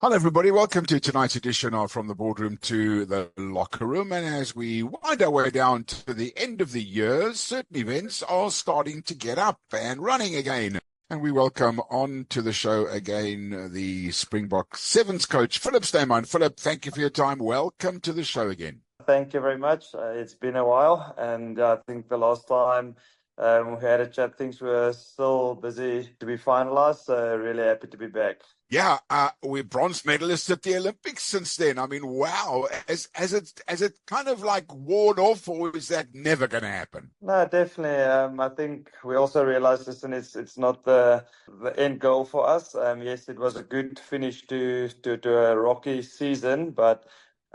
Hello, everybody. Welcome to tonight's edition of From the Boardroom to the Locker Room. And as we wind our way down to the end of the year, certain events are starting to get up and running again. And we welcome on to the show again the Springbok Sevens coach, Philip Steyman. Philip, thank you for your time. Welcome to the show again. Thank you very much. It's been a while, and I think the last time we had a chat, things were still busy to be finalized. So really happy to be back. Yeah, we're bronze medalists at the Olympics since then. I mean, wow. Has it kind of like worn off, or is that never going to happen? No, definitely. I think we also realized this, and it's not the end goal for us. Yes, it was a good finish to a rocky season, but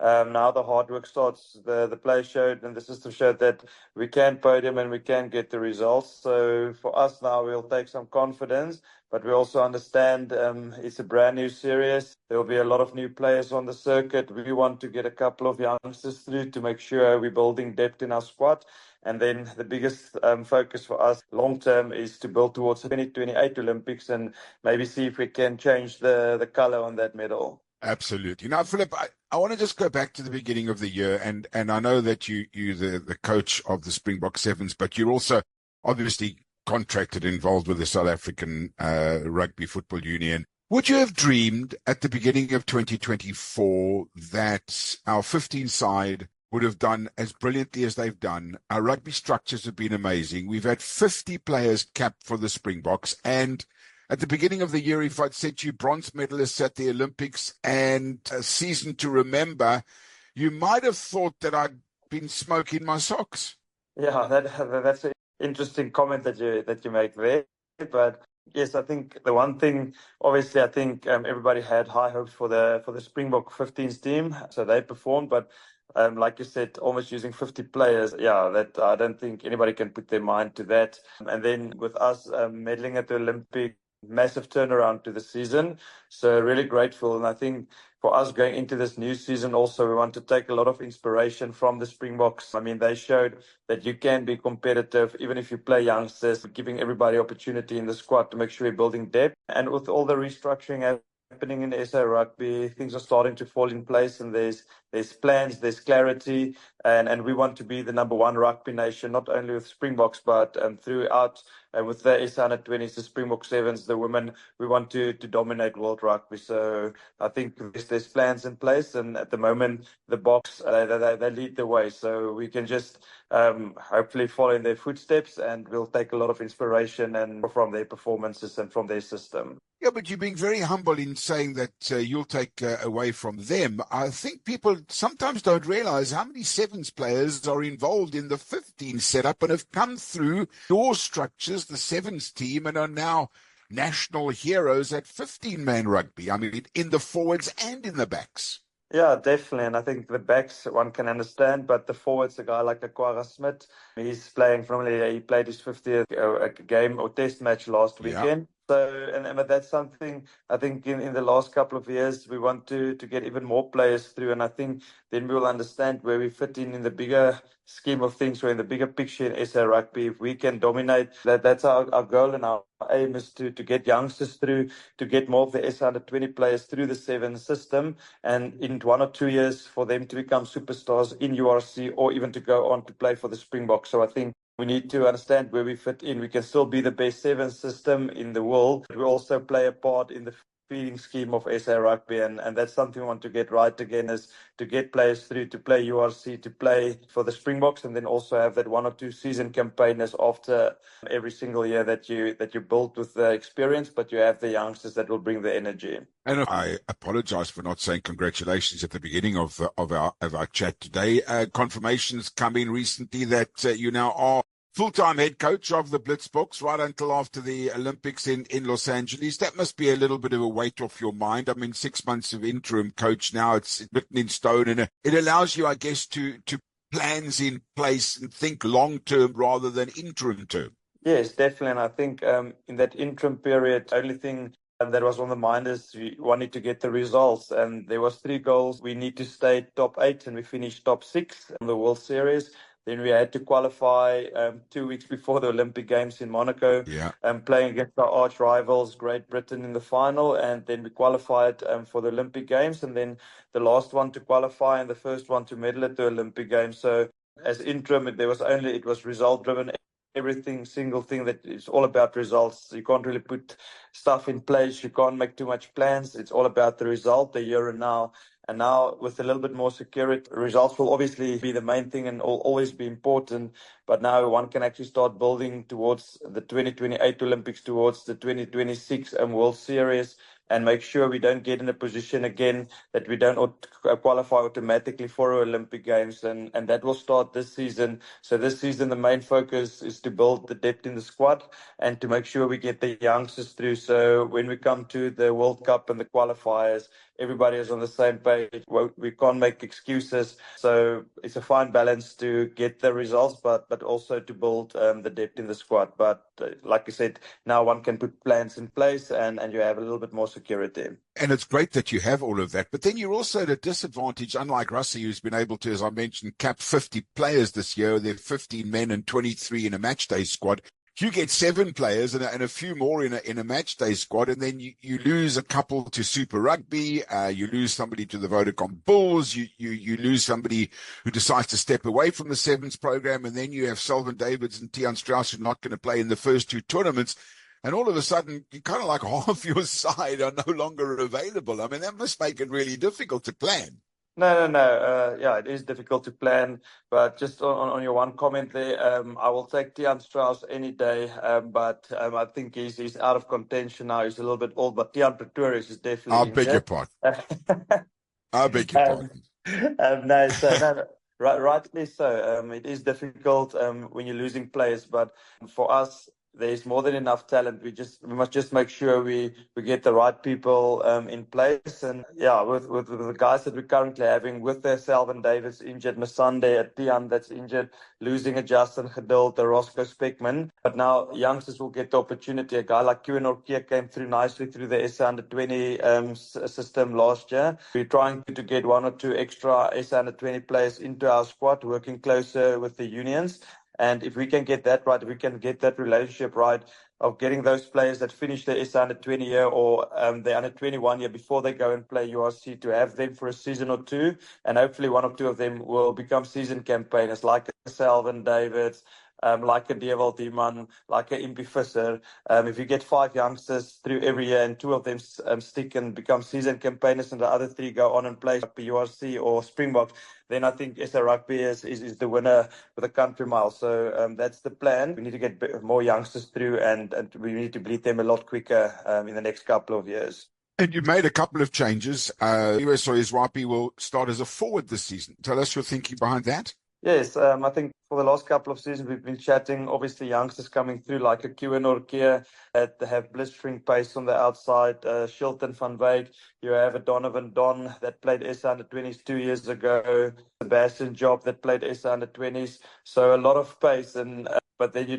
now the hard work starts. The players showed and the system showed that we can podium and we can get the results. So for us now, we'll take some confidence, but we also understand it's a brand new series. There will be a lot of new players on the circuit. We want to get a couple of youngsters through to make sure we're building depth in our squad. And then the biggest focus for us long term is to build towards the 2028 Olympics and maybe see if we can change the color on that medal. Absolutely. Now, Philip, I want to just go back to the beginning of the year, and I know that you're the coach of the Springbok Sevens, but you're also obviously contracted, involved with the South African Rugby Football Union. Would you have dreamed at the beginning of 2024 that our 15 side would have done as brilliantly as they've done? Our rugby structures have been amazing. We've had 50 players capped for the Springboks, and at the beginning of the year, if I'd said to you bronze medalists at the Olympics and a season to remember, you might have thought that I'd been smoking my socks. Yeah, that's an interesting comment that you make there. But yes, I think the one thing, obviously, I think everybody had high hopes for the Springbok 15s team, so they performed. But like you said, almost using 50 players, yeah, that I don't think anybody can put their mind to that. And then with us medaling at the Olympics, massive turnaround to the season. So really grateful. And I think for us going into this new season also, we want to take a lot of inspiration from the Springboks. I mean, they showed that you can be competitive even if you play youngsters, giving everybody opportunity in the squad to make sure we're building depth. And with all the restructuring happening in SA Rugby, things are starting to fall in place, and there's plans, there's clarity, and we want to be the number one rugby nation, not only with Springboks, but throughout with the SA under 20s, the Springbok Sevens, the women. We want to dominate world rugby. So I think there's plans in place, and at the moment the Boks they lead the way. So we can just hopefully follow in their footsteps, and we'll take a lot of inspiration and from their performances and from their system. Yeah, but you're being very humble in saying that you'll take away from them. I think people sometimes don't realize how many sevens players are involved in the 15 setup and have come through your structures, the sevens team, and are now national heroes at 15-man rugby. I mean, in the forwards and in the backs. Yeah, definitely. And I think the backs one can understand, but the forwards, a guy like Aquara Smith, he's playing he played his 50th game or test match last Yeah. weekend. So, but that's something I think in the last couple of years we want to get even more players through, and I think then we'll understand where we fit in the bigger scheme of things, or in the bigger picture in SA Rugby. If we can dominate, that's our goal, and our aim is to get youngsters through, to get more of the SA under 20 players through the seven system, and in 1 or 2 years for them to become superstars in URC or even to go on to play for the Springboks. So I think we need to understand where we fit in. We can still be the best seven system in the world, but we also play a part in the feeding scheme of SA Rugby, and that's something we want to get right again, is to get players through to play URC, to play for the Springboks, and then also have that 1 or 2 season campaigners after every single year that you build with the experience, but you have the youngsters that will bring the energy. And I apologize for not saying congratulations at the beginning of our chat today. Confirmations come in recently that you now are full-time head coach of the Blitzboks right until after the Olympics in Los Angeles. That must be a little bit of a weight off your mind. I mean, 6 months of interim coach now, it's written in stone, and it allows you, I guess, to plans in place and think long-term rather than interim term. Yes, definitely. And I think in that interim period, the only thing that was on the mind is we wanted to get the results. And there was 3 goals. We need to stay top 8, and we finished top 6 in the World Series. Then we had to qualify 2 weeks before the Olympic Games in Monaco, Yeah. playing against our arch rivals, Great Britain, in the final. And then we qualified for the Olympic Games, and then the last one to qualify and the first one to medal at the Olympic Games. So as interim, it was result driven. Everything, single thing, that it's all about results. You can't really put stuff in place. You can't make too much plans. It's all about the result, the here and now. And now, with a little bit more security, results will obviously be the main thing and always be important. But now one can actually start building towards the 2028 Olympics, towards the 2026 World Series, and make sure we don't get in a position again that we don't qualify automatically for Olympic Games. And that will start this season. So this season, the main focus is to build the depth in the squad and to make sure we get the youngsters through. So when we come to the World Cup and the qualifiers, everybody is on the same page. We can't make excuses. So it's a fine balance to get the results, but also to build the depth in the squad. But like I said, now one can put plans in place and you have a little bit more security. And it's great that you have all of that. But then you're also at a disadvantage, unlike Russie, who's been able to, as I mentioned, cap 50 players this year. There are 15 men and 23 in a match day squad. You get 7 players and a few more in a match day squad, and then you lose a couple to Super Rugby. You lose somebody to the Vodacom Bulls. You lose somebody who decides to step away from the Sevens program, and then you have Selvin Davids and Tiaan Strauss who are not going to play in the first 2 tournaments. And all of a sudden, you kind of like half your side are no longer available. I mean, that must make it really difficult to plan. No. Yeah, it is difficult to plan. But just on your one comment there, I will take Tiaan Strauss any day. But I think he's out of contention now. He's a little bit old. But Tiaan Pretorius is definitely I beg your pardon. I beg your pardon. No, rightly so. It is difficult when you're losing players. But for us, there's more than enough talent. We must just make sure we get the right people in place. And yeah, with the guys that we're currently having, with the Selvin Davids injured, Masande, a Tiaan that's injured, losing a Justin Geduld, the Roscoe Speckman. But now youngsters will get the opportunity. A guy like Kieran Orkia came through nicely through the SA under 20 system last year. We're trying to get 1 or 2 extra SA under 20 players into our squad, working closer with the unions. And if we can get that right, if we can get that relationship right of getting those players that finish the SA under 20 year or the under 21 year before they go and play URC, to have them for a season or 2, and hopefully 1 or 2 of them will become season campaigners, like Selvin Davids, like a Dewald Diman, like a Impie Visser. If you get 5 youngsters through every year and 2 of them stick and become season campaigners and the other 3 go on and play URC or Springboks, then I think SA Rugby is the winner with a country mile. So that's the plan. We need to get more youngsters through and we need to bleed them a lot quicker in the next couple of years. And you made a couple of changes. Iswapi will start as a forward this season. Tell us your thinking behind that. Yes, I think for the last couple of seasons we've been chatting, obviously youngsters coming through like a Kieran Orkia that have blistering pace on the outside, Shilton van Wyk, you have a Donovan Don that played SA under 20s 2 years ago, Sebastian Job that played SA under 20s, so a lot of pace. And but then you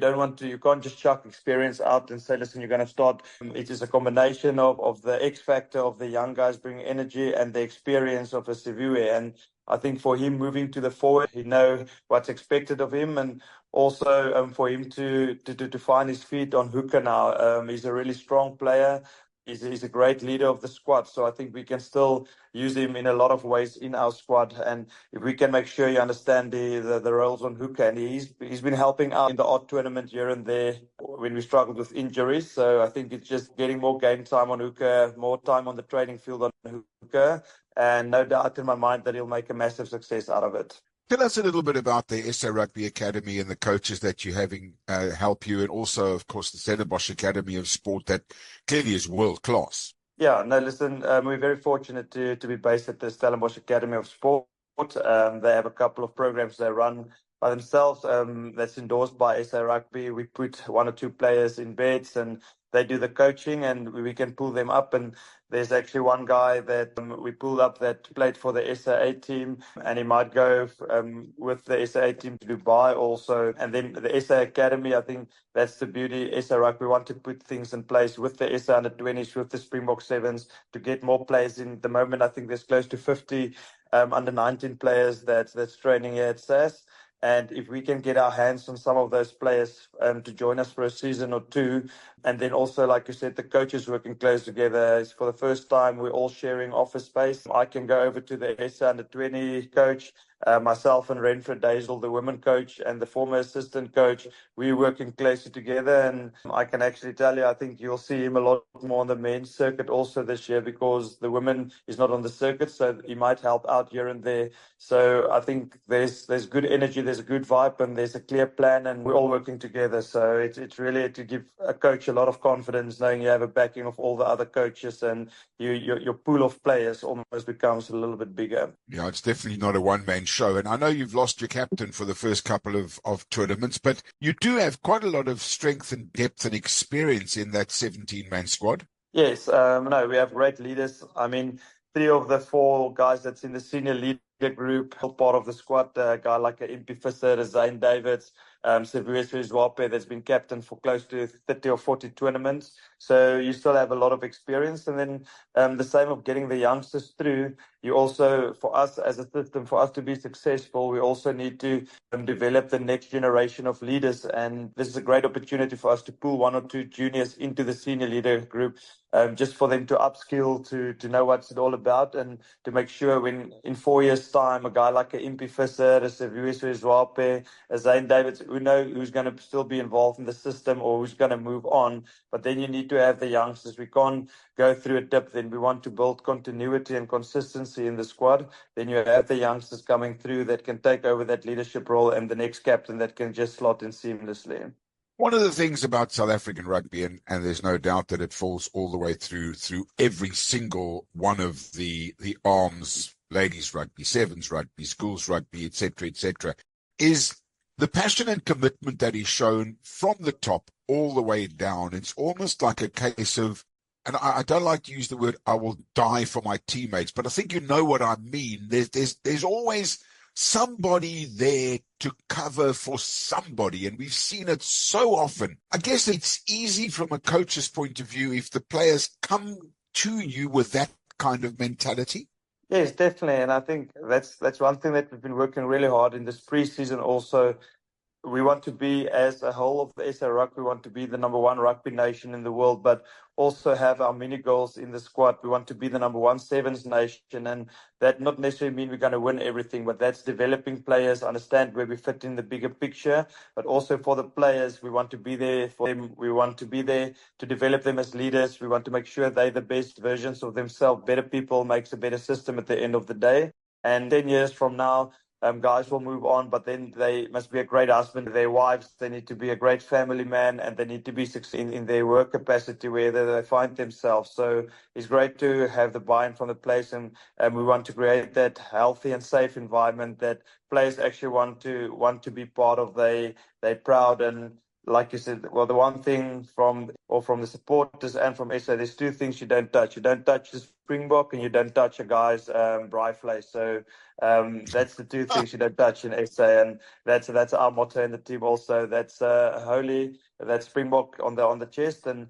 can't just chuck experience out and say, listen, you're going to start. It is a combination of the X factor of the young guys bringing energy and the experience of a Sivue. And I think for him moving to the forward, he knows what's expected of him, and also for him to find his feet on hooker now. He's a really strong player. He's a great leader of the squad. So I think we can still use him in a lot of ways in our squad. And if we can make sure you understand the roles on hooker, and he's been helping out in the odd tournament here and there when we struggled with injuries. So I think it's just getting more game time on hooker, more time on the training field on hooker. And no doubt in my mind that he'll make a massive success out of it. Tell us a little bit about the SA Rugby Academy and the coaches that you're having help you, and also, of course, the Stellenbosch Academy of Sport that clearly is world class. Yeah, no, listen, we're very fortunate to be based at the Stellenbosch Academy of Sport. They have a couple of programs they run by themselves that's endorsed by SA Rugby. We put 1 or 2 players in beds and they do the coaching and we can pull them up. And there's actually one guy that we pulled up that played for the SA team, and he might go with the SA team to Dubai also. And then the SA Academy, I think that's the beauty. SA Rugby, we want to put things in place with the SA under 20s, with the Springbok Sevens to get more players in. The moment, I think there's close to 50 under 19 players that's training here at SAS. And if we can get our hands on some of those players to join us for a season or two, and then also, like you said, the coaches working close together. It's for the first time, we're all sharing office space. I can go over to the SA under-20 coach, myself and Renfred Dazel, the women coach, and the former assistant coach. We're working closely together, and I can actually tell you, I think you'll see him a lot more on the men's circuit also this year, because the women is not on the circuit, so he might help out here and there. So I think there's good energy, there's a good vibe, and there's a clear plan, and we're all working together. So it's really to give a coach a lot of confidence, knowing you have a backing of all the other coaches, and your pool of players almost becomes a little bit bigger. Yeah, it's definitely not a one-man show. And I know you've lost your captain for the first couple of tournaments, but you do have quite a lot of strength and depth and experience in that 17-man squad. Yes, no, we have great leaders. I mean, 3 of the 4 guys that's in the senior leader group, part of the squad, a guy like Impi Visser, Zane Davids, Sivuyo Zwape, that's been captain for close to 30 or 40 tournaments. So you still have a lot of experience. And then the same of getting the youngsters through. You also, for us as a system, for us to be successful, we also need to develop the next generation of leaders. And this is a great opportunity for us to pull 1 or 2 juniors into the senior leader group, just for them to upskill, to know what's it all about, and to make sure when in 4 years' time, a guy like a Impi Visser, a Sivuyo Zwape, a Zane Davids, we know who's going to still be involved in the system or who's going to move on. But then you need to have the youngsters. We can't go through a dip. Then we want to build continuity and consistency in the squad. Then you have the youngsters coming through that can take over that leadership role, and the next captain that can just slot in seamlessly. One of the things about South African rugby, and there's no doubt that it falls all the way through every single one of the arms, ladies rugby, sevens rugby, schools rugby, etc., is the passion and commitment that is shown from the top all the way down. It's almost like a case of, and I don't like to use the word, I will die for my teammates, but I think you know what I mean. There's always somebody there to cover for somebody, and we've seen it so often. I guess it's easy from a coach's point of view if the players come to you with that kind of mentality. Yes, definitely. And I think that's one thing that we've been working really hard in this preseason also. We want to be, as a whole of the SA Rugby, we want to be the #1 rugby nation in the world, but also have our mini goals in the squad. We want to be the #1 sevens nation, and that not necessarily mean we're going to win everything, but that's developing players, understand where we fit in the bigger picture. But also for the players, we want to be there for them. We want to be there to develop them as leaders. We want to make sure they're the best versions of themselves. Better people makes a better system at the end of the day. And 10 years from now, guys will move on, but then they must be a great husband to their wives. They need to be a great family man, and they need to be successful in their work capacity wherever they find themselves. So it's great to have the buy-in from the players, and we want to create that healthy and safe environment that players actually want to be part of. They're proud. And like you said, well, the one thing from the supporters and from SA, there's 2 things you don't touch. You don't touch the Springbok, and you don't touch a guy's braai vleis. So that's the 2 things you don't touch in SA, and that's our motto in the team also. That's holy, that Springbok on the chest. And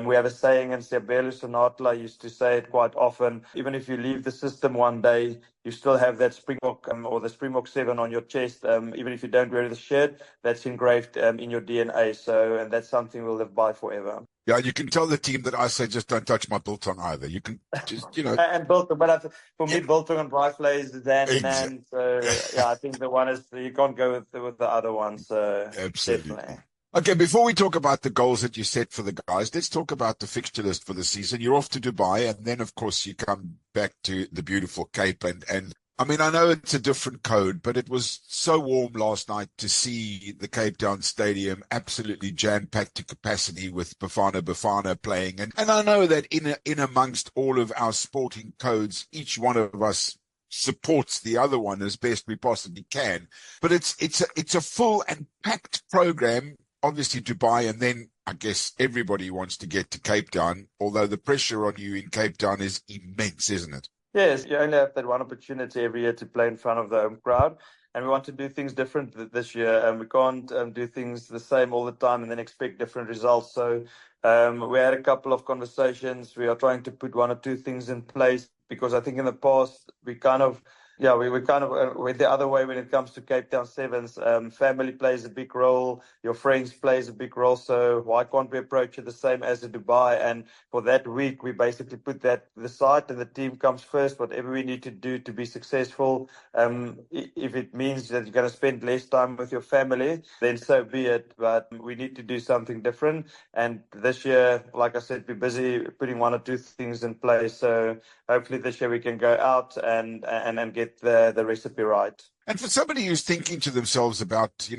we have a saying, and Siabelo Sonatla used to say it quite often: even if you leave the system one day, you still have that Springbok or the Springbok 7 on your chest. Even if you don't wear the shirt, that's engraved in your DNA. So, and that's something we'll live by forever. Yeah, you can tell the team that I say just don't touch my biltong either. You can just, And Biltong, but for yeah, me, Biltong and braai vleis is hand in hand. So exactly. yeah, I think the one is, you can't go with the other one. So Absolutely. definitely. Okay, before we talk about the goals that you set for the guys, let's talk about the fixture list for the season. You're off to Dubai, and then, of course, you come back to the beautiful Cape. And I mean, I know it's a different code, but it was so warm last night to see the Cape Town Stadium absolutely jam-packed to capacity with Bafana playing. And I know that in amongst all of our sporting codes, each one of us supports the other one as best we possibly can. But it's a full and packed program. Obviously Dubai, and then I guess everybody wants to get to Cape Town, although the pressure on you in Cape Town is immense, isn't it? Yes, you only have that one opportunity every year to play in front of the home crowd. And we want to do things different this year. And we can't do things the same all the time and then expect different results. So we had a couple of conversations. We are trying to put 1 or 2 things in place, because I think in the past we kind of Yeah, we kind of went the other way when it comes to Cape Town Sevens. Family plays a big role. Your friends plays a big role. So why can't we approach it the same as in Dubai? And for that week, we basically put that to the side, and the team comes first. Whatever we need to do to be successful, if it means that you're going to spend less time with your family, then so be it. But we need to do something different. And this year, like I said, we're busy putting one or two things in place. So hopefully this year we can go out and get the recipe right. And for somebody who's thinking to themselves about,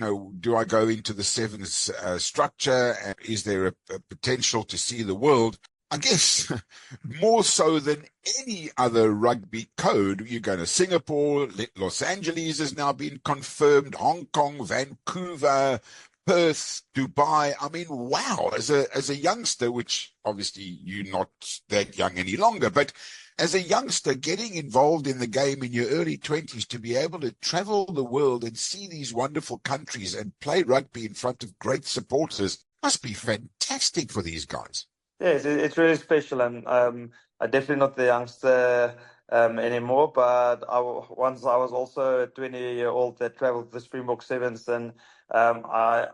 do I go into the sevens structure? And is there a potential to see the world? I guess more so than any other rugby code, you go to Singapore, Los Angeles has now been confirmed, Hong Kong, Vancouver, Perth, Dubai. I mean, wow, as a youngster, which obviously you're not that young any longer, but as a youngster getting involved in the game in your early 20s, to be able to travel the world and see these wonderful countries and play rugby in front of great supporters must be fantastic for these guys. Yes, it's really special, and I'm definitely not the youngster anymore. But once I was also a 20-year-old that traveled the Springbok Sevens, and I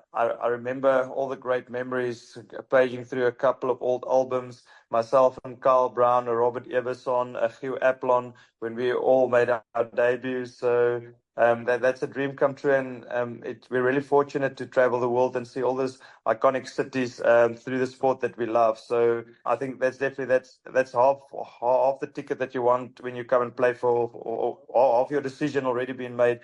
remember all the great memories, paging through a couple of old albums. Myself and Carl Brown, Robert Everson, Hugh Aplon, when we all made our debuts. So that's a dream come true, and we're really fortunate to travel the world and see all those iconic cities through the sport that we love. So I think that's definitely that's half the ticket that you want when you come and play for, or half your decision already been made,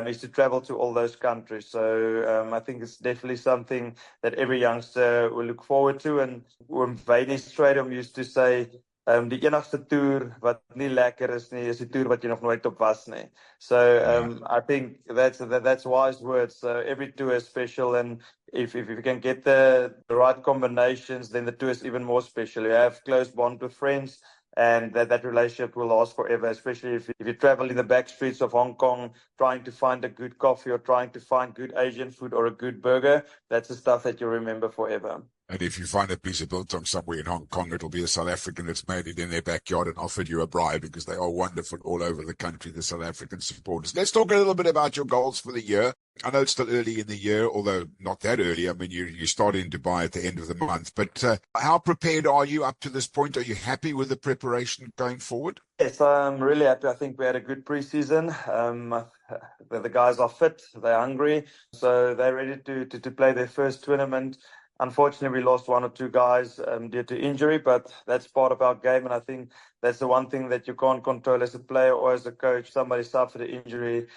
is to travel to all those countries. So I think it's definitely something that every youngster will look forward to. And when Wayne Strydom used to say, die enigste toer wat nie lekker is die toer wat jy nog nooit op was nie. So I think that's wise words. So every tour is special, and if you can get the right combinations, then the tour is even more special. You have close bond with friends, and that relationship will last forever, especially if you travel in the back streets of Hong Kong trying to find a good coffee or trying to find good Asian food or a good burger. That's the stuff that you remember forever. And if you find a piece of biltong somewhere in Hong Kong, it'll be a South African that's made it in their backyard and offered you a bribe, because they are wonderful all over the country, the South African supporters. Let's talk a little bit about your goals for the year. I know it's still early in the year, although not that early. I mean, you start in Dubai at the end of the month. But how prepared are you up to this point? Are you happy with the preparation going forward? Yes, I'm really happy. I think we had a good preseason. The guys are fit, they're hungry, so they're ready to play their first tournament. Unfortunately, we lost one or two guys due to injury, but that's part of our game. And I think that's the one thing that you can't control as a player or as a coach. Somebody suffered an injury,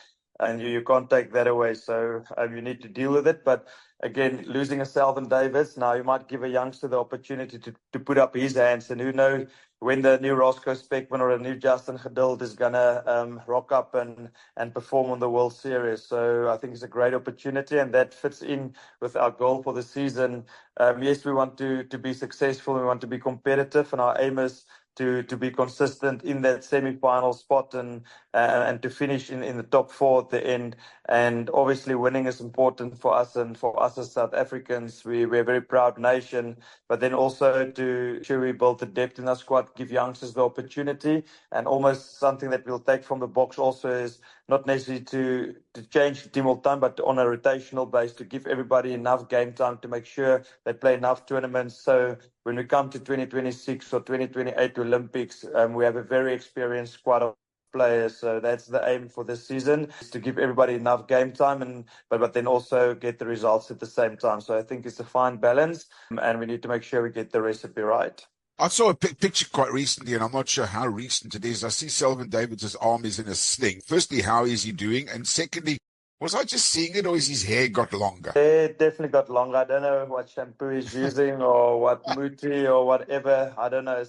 and you can't take that away. So you need to deal with it. But again, losing a Selvin Davids, now you might give a youngster the opportunity to put up his hands. And who knows when the new Roscoe Speckman or a new Justin Geduld is going to rock up and perform on the World Series. So I think it's a great opportunity, and that fits in with our goal for the season. Yes, we want to be successful. We want to be competitive, and our aim is to be consistent in that semi-final spot and to finish in the top four at the end. And obviously winning is important for us, and for us as South Africans, we're a very proud nation, but then also to ensure we build the depth in our squad, give youngsters the opportunity, and almost something that we'll take from the box also is not necessarily to change the team all the time, but on a rotational base, to give everybody enough game time to make sure they play enough tournaments. So when we come to 2026 or 2028 Olympics, we have a very experienced squad of players. So that's the aim for this season, is to give everybody enough game time, but then also get the results at the same time. So I think it's a fine balance, and we need to make sure we get the recipe right. I saw a picture quite recently, and I'm not sure how recent it is. I see Selvin Davids' arm is in a sling. Firstly, how is he doing? And secondly, was I just seeing it, or is his hair got longer? It definitely got longer. I don't know what shampoo he's using or what muti or whatever. I don't know.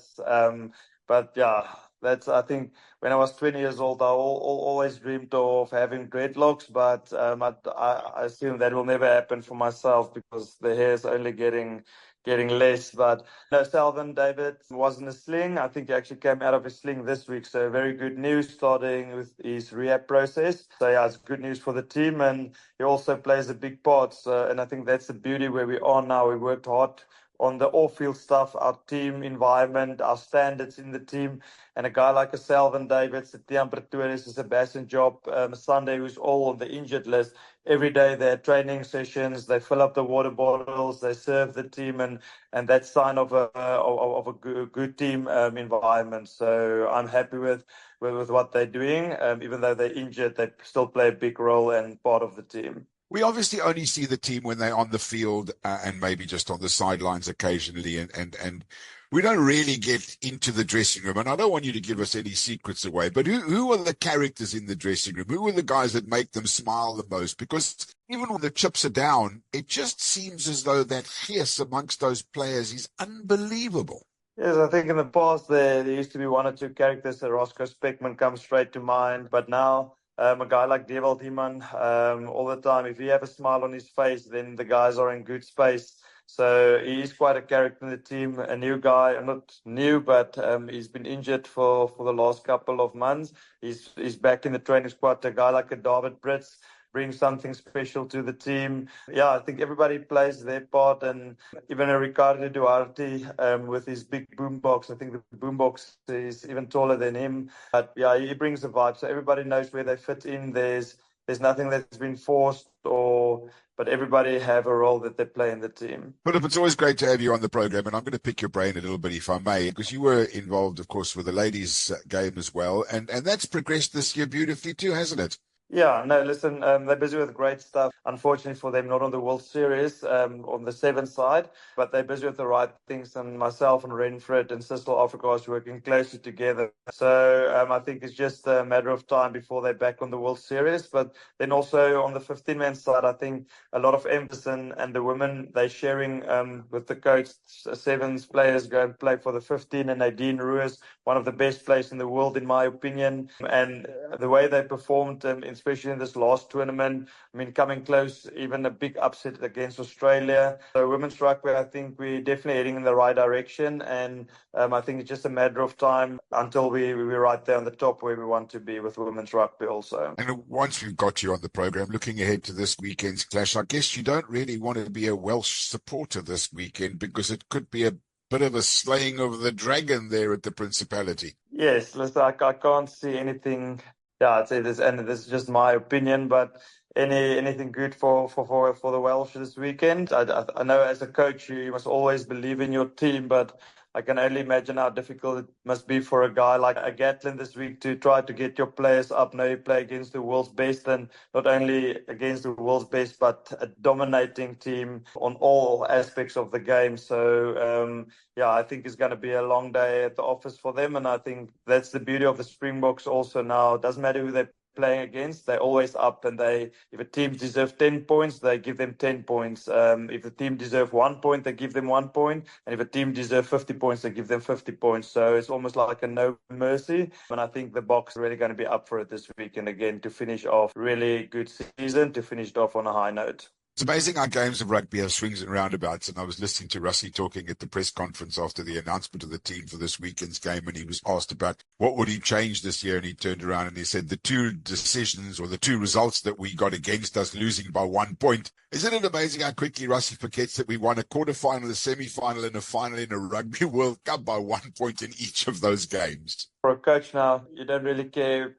But yeah, I think when I was 20 years old, I always dreamed of having dreadlocks, but I assume that will never happen for myself because the hair is only getting less. But no, Selvin David was in a sling. I think he actually came out of a sling this week. So very good news, starting with his rehab process. So yeah, it's good news for the team, and he also plays a big part. So, and I think that's the beauty where we are now. We worked hard on the off-field stuff, our team environment, our standards in the team. And a guy like a Selvin Davids, a Tian Pretorius, a Sebastian Job, Sunday, who's all on the injured list. Every day they have training sessions, they fill up the water bottles, they serve the team, and that's sign of a good team environment. So I'm happy with what they're doing. Even though they're injured, they still play a big role and part of the team. We obviously only see the team when they're on the field and maybe just on the sidelines occasionally. And we don't really get into the dressing room. And I don't want you to give us any secrets away, but who are the characters in the dressing room? Who are the guys that make them smile the most? Because even when the chips are down, it just seems as though that fierce amongst those players is unbelievable. Yes, I think in the past there used to be one or two characters. Roscoe Speckman comes straight to mind, but now a guy like Dewald Heeman, all the time, if he have a smile on his face, then the guys are in good space. So he is quite a character in the team, a new guy, not new, but he's been injured for the last couple of months. He's back in the training squad. A guy like a David Brits brings something special to the team. Yeah, I think everybody plays their part, and even a Ricardo Duarte with his big boombox. I think the boombox is even taller than him. But yeah, he brings the vibe, so everybody knows where they fit in. There's nothing that's been forced, but everybody have a role that they play in the team. Philip, it's always great to have you on the program, and I'm going to pick your brain a little bit, if I may, because you were involved, of course, with the ladies' game as well, and that's progressed this year beautifully too, hasn't it? Yeah, no, listen, they're busy with great stuff. Unfortunately for them, not on the World Series, on the seventh side, but they're busy with the right things. And myself and Renfred and Sisal Africa are working closely together. So I think it's just a matter of time before they're back on the World Series. But then also on the 15-man side, I think a lot of emphasis and the women, they're sharing with the coach. Sevens players go and play for the 15, and Nadine Ruiz, one of the best players in the world, in my opinion. And the way they performed, especially in this last tournament, I mean, coming close, even a big upset against Australia. So women's rugby, I think we're definitely heading in the right direction. And I think it's just a matter of time until we're right there on the top where we want to be with women's rugby also. And once we've got you on the program, looking ahead to this weekend's clash, I guess you don't really want to be a Welsh supporter this weekend because it could be a bit of a slaying of the dragon there at the Principality. Yes, listen, I can't see anything. Yeah, I'd say this, and this is just my opinion, but anything good for the Welsh this weekend? I know as a coach you must always believe in your team, but I can only imagine how difficult it must be for a guy like a Gatlin this week to try to get your players up. Now you play against the world's best, and not only against the world's best, but a dominating team on all aspects of the game. So yeah, I think it's going to be a long day at the office for them, and I think that's the beauty of the Springboks also now. It doesn't matter who they're playing against, they're always up, and if a team deserves 10 points, they give them 10 points. If a team deserves 1 point, they give them 1 point, and if a team deserves 50 points, they give them 50 points. So it's almost like a no mercy, and I think the Boks are really going to be up for it this weekend again to finish off really good season, to finish it off on a high note. It's amazing how games of rugby have swings and roundabouts. And I was listening to Russie talking at the press conference after the announcement of the team for this weekend's game. And he was asked about what would he change this year. And he turned around and he said, the two decisions or the two results that we got against us, losing by 1 point. Isn't it amazing how quickly Russie forgets that we won a quarterfinal, a semi-final and a final in a Rugby World Cup by 1 point in each of those games? For a coach now, you don't really care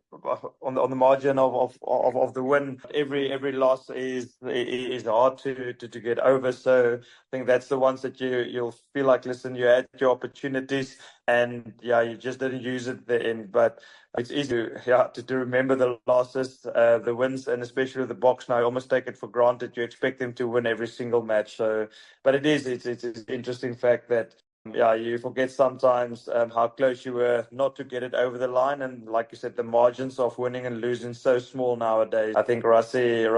on the margin of the win. Every loss is hard to get over. So I think that's the ones that you'll feel like, listen, you had your opportunities, and yeah, you just didn't use it at the end. But it's easy to remember the losses, the wins, and especially with the Boks now, you almost take it for granted. You expect them to win every single match. So, but it's an interesting fact that. Yeah, you forget sometimes how close you were not to get it over the line. And like you said, the margins of winning and losing so small nowadays. I think Russie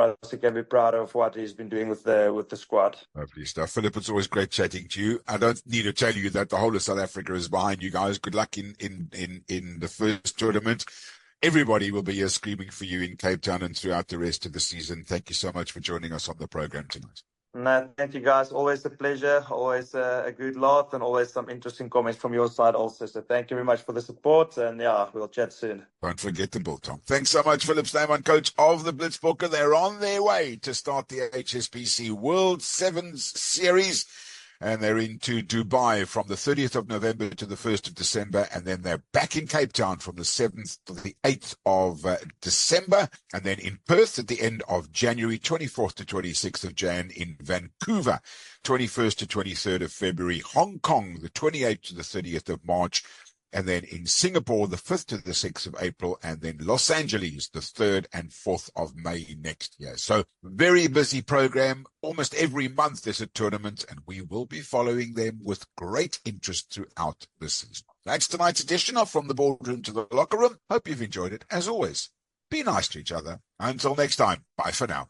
can be proud of what he's been doing with the squad. Lovely stuff. Philip, it's always great chatting to you. I don't need to tell you that the whole of South Africa is behind you guys. Good luck in the first tournament. Everybody will be here screaming for you in Cape Town and throughout the rest of the season. Thank you so much for joining us on the program tonight. No, thank you guys. Always a pleasure. Always a good laugh, and always some interesting comments from your side also. So thank you very much for the support, and yeah, we'll chat soon. Don't forget the Biltong. Thanks so much, Philip Snyman, coach of the Blitzbokke. They're on their way to start the HSBC World Sevens Series. and they're into Dubai from the 30th of November to the 1st of December, and then they're back in Cape Town from the 7th to the 8th of December, and then in Perth at the end of January, 24th to 26th of Jan, in Vancouver, 21st to 23rd of February, Hong Kong, the 28th to the 30th of March, and then in Singapore, the 5th to the 6th of April, and then Los Angeles, the 3rd and 4th of May next year. So very busy program. Almost every month there's a tournament, and we will be following them with great interest throughout the season. That's tonight's edition of From the Boardroom to the Locker Room. Hope you've enjoyed it. As always, be nice to each other. Until next time, bye for now.